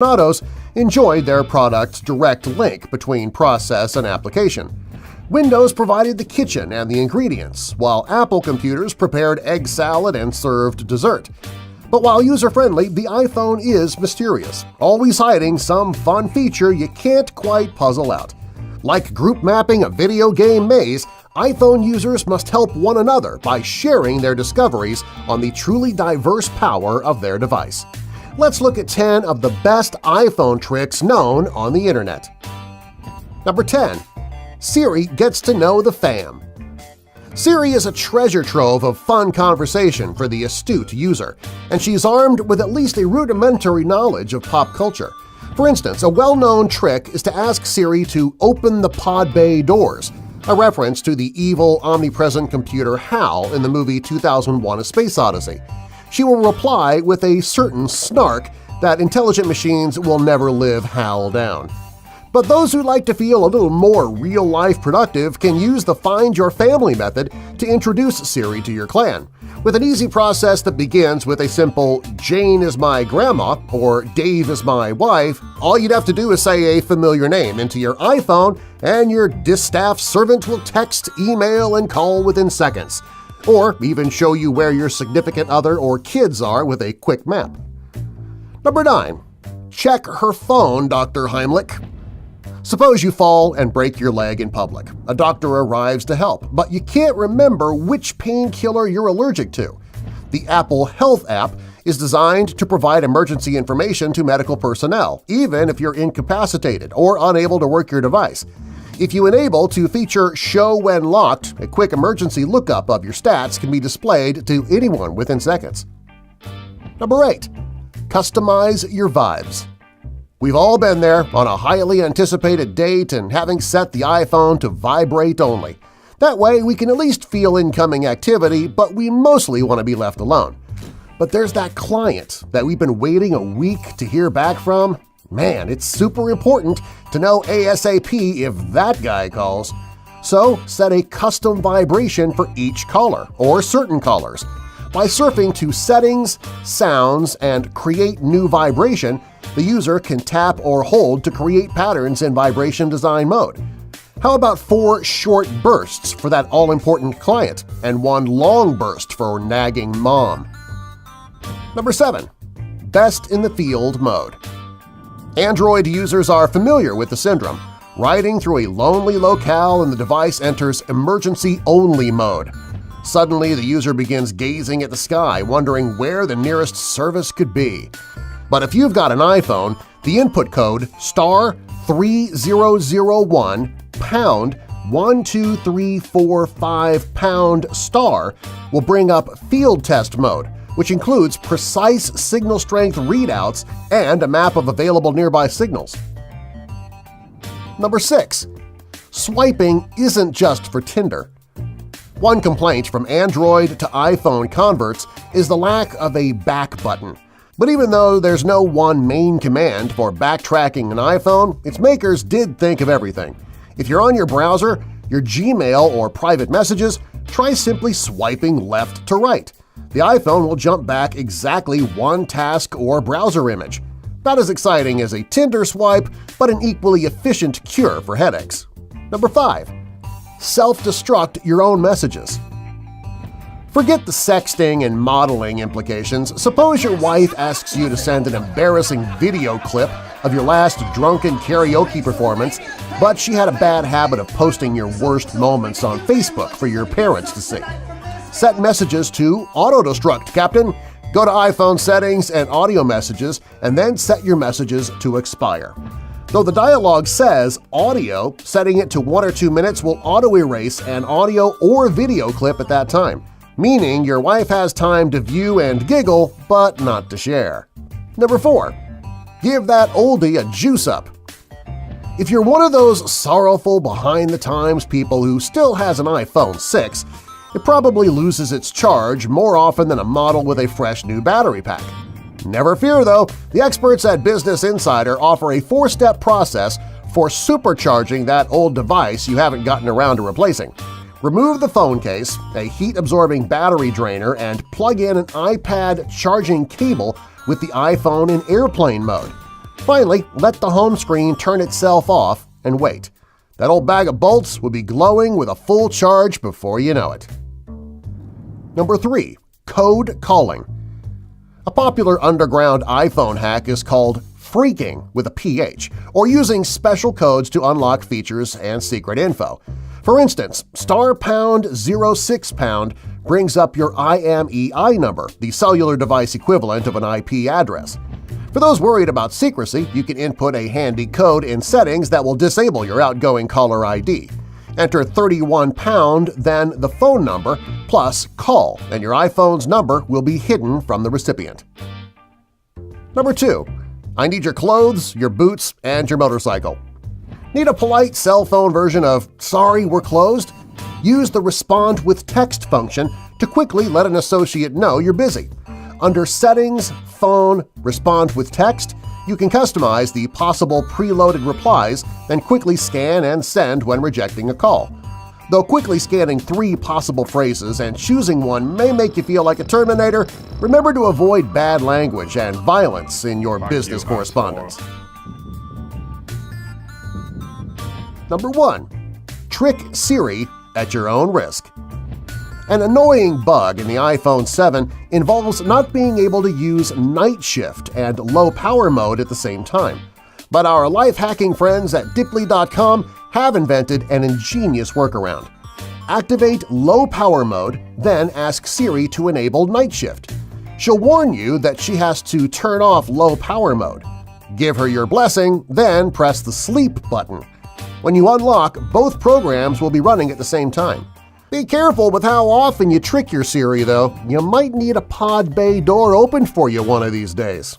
aficionados enjoyed their product's direct link between process and application. Windows provided the kitchen and the ingredients, while Apple computers prepared egg salad and served dessert. But while user-friendly, the iPhone is mysterious, always hiding some fun feature you can't quite puzzle out. Like group mapping a video game maze, iPhone users must help one another by sharing their discoveries on the truly diverse power of their device. Let's look at 10 of the best iPhone tricks known on the Internet. Number 10. Siri gets to know the fam. Siri is a treasure trove of fun conversation for the astute user, and she's armed with at least a rudimentary knowledge of pop culture. For instance, a well-known trick is to ask Siri to open the pod bay doors, a reference to the evil, omnipresent computer HAL in the movie 2001: A Space Odyssey. She will reply with a certain snark that intelligent machines will never live HAL down. But those who like to feel a little more real-life productive can use the Find Your Family method to introduce Siri to your clan. With an easy process that begins with a simple "Jane is my grandma" or "Dave is my wife," all you'd have to do is say a familiar name into your iPhone and your distaff servant will text, email, and call within seconds, or even show you where your significant other or kids are with a quick map. Number 9. Check her phone, Dr. Heimlich. Suppose you fall and break your leg in public. A doctor arrives to help, but you can't remember which painkiller you're allergic to. The Apple Health app is designed to provide emergency information to medical personnel, even if you're incapacitated or unable to work your device. If you enable to feature Show When Locked, a quick emergency lookup of your stats can be displayed to anyone within seconds. Number 8. Customize your vibes. We've all been there on a highly anticipated date and having set the iPhone to vibrate only. That way we can at least feel incoming activity, but we mostly want to be left alone. But there's that client that we've been waiting a week to hear back from. Man, it's super important to know ASAP if that guy calls. So set a custom vibration for each caller or certain callers. By surfing to Settings, Sounds, and Create New Vibration, the user can tap or hold to create patterns in vibration design mode. How about 4 short bursts for that all-important client and 1 long burst for nagging mom? Number 7. Best in the Field mode. Android users are familiar with the syndrome. Riding through a lonely locale and the device enters emergency-only mode. Suddenly, the user begins gazing at the sky, wondering where the nearest service could be. But if you've got an iPhone, the input code *3001 #12345 # will bring up Field Test mode, which includes precise signal strength readouts and a map of available nearby signals. Number 6. Swiping isn't just for Tinder. One complaint from Android to iPhone converts is the lack of a back button. But even though there's no one main command for backtracking an iPhone, its makers did think of everything. If you're on your browser, your Gmail, or private messages, try simply swiping left to right. The iPhone will jump back exactly 1 task or browser image. Not as exciting as a Tinder swipe, but an equally efficient cure for headaches. Number 5. Self-destruct your own messages. Forget the sexting and modeling implications. Suppose your wife asks you to send an embarrassing video clip of your last drunken karaoke performance, but she had a bad habit of posting your worst moments on Facebook for your parents to see. Set messages to auto-destruct, Captain. Go to iPhone Settings and Audio Messages and then set your messages to expire. Though the dialog says audio, setting it to 1 or 2 minutes will auto-erase an audio or video clip at that time, meaning your wife has time to view and giggle, but not to share. Number 4. Give that oldie a juice-up. If you're one of those sorrowful behind-the-times people who still has an iPhone 6, it probably loses its charge more often than a model with a fresh new battery pack. Never fear, though, the experts at Business Insider offer a 4-step process for supercharging that old device you haven't gotten around to replacing. Remove the phone case, a heat-absorbing battery drainer, and plug in an iPad charging cable with the iPhone in airplane mode. Finally, let the home screen turn itself off and wait. That old bag of bolts will be glowing with a full charge before you know it. Number 3. Code calling. A popular underground iPhone hack is called phreaking with a PH, or using special codes to unlock features and secret info. For instance, *#06# brings up your IMEI number, the cellular device equivalent of an IP address. For those worried about secrecy, you can input a handy code in settings that will disable your outgoing caller ID. Enter 31#, then the phone number, plus call, and your iPhone's number will be hidden from the recipient. Number 2. I need your clothes, your boots, and your motorcycle. Need a polite cell phone version of "Sorry, we're closed"? Use the Respond with Text function to quickly let an associate know you're busy. Under Settings, Phone, Respond with Text, you can customize the possible preloaded replies and quickly scan and send when rejecting a call. Though quickly scanning 3 possible phrases and choosing one may make you feel like a Terminator, remember to avoid bad language and violence in your business correspondence. Number 1. Trick Siri at your own risk. An annoying bug in the iPhone 7 involves not being able to use night shift and low power mode at the same time. But our life-hacking friends at Dipley.com have invented an ingenious workaround. Activate low power mode, then ask Siri to enable night shift. She'll warn you that she has to turn off low power mode. Give her your blessing, then press the sleep button. When you unlock, both programs will be running at the same time. Be careful with how often you trick your Siri, though. You might need a pod bay door opened for you one of these days.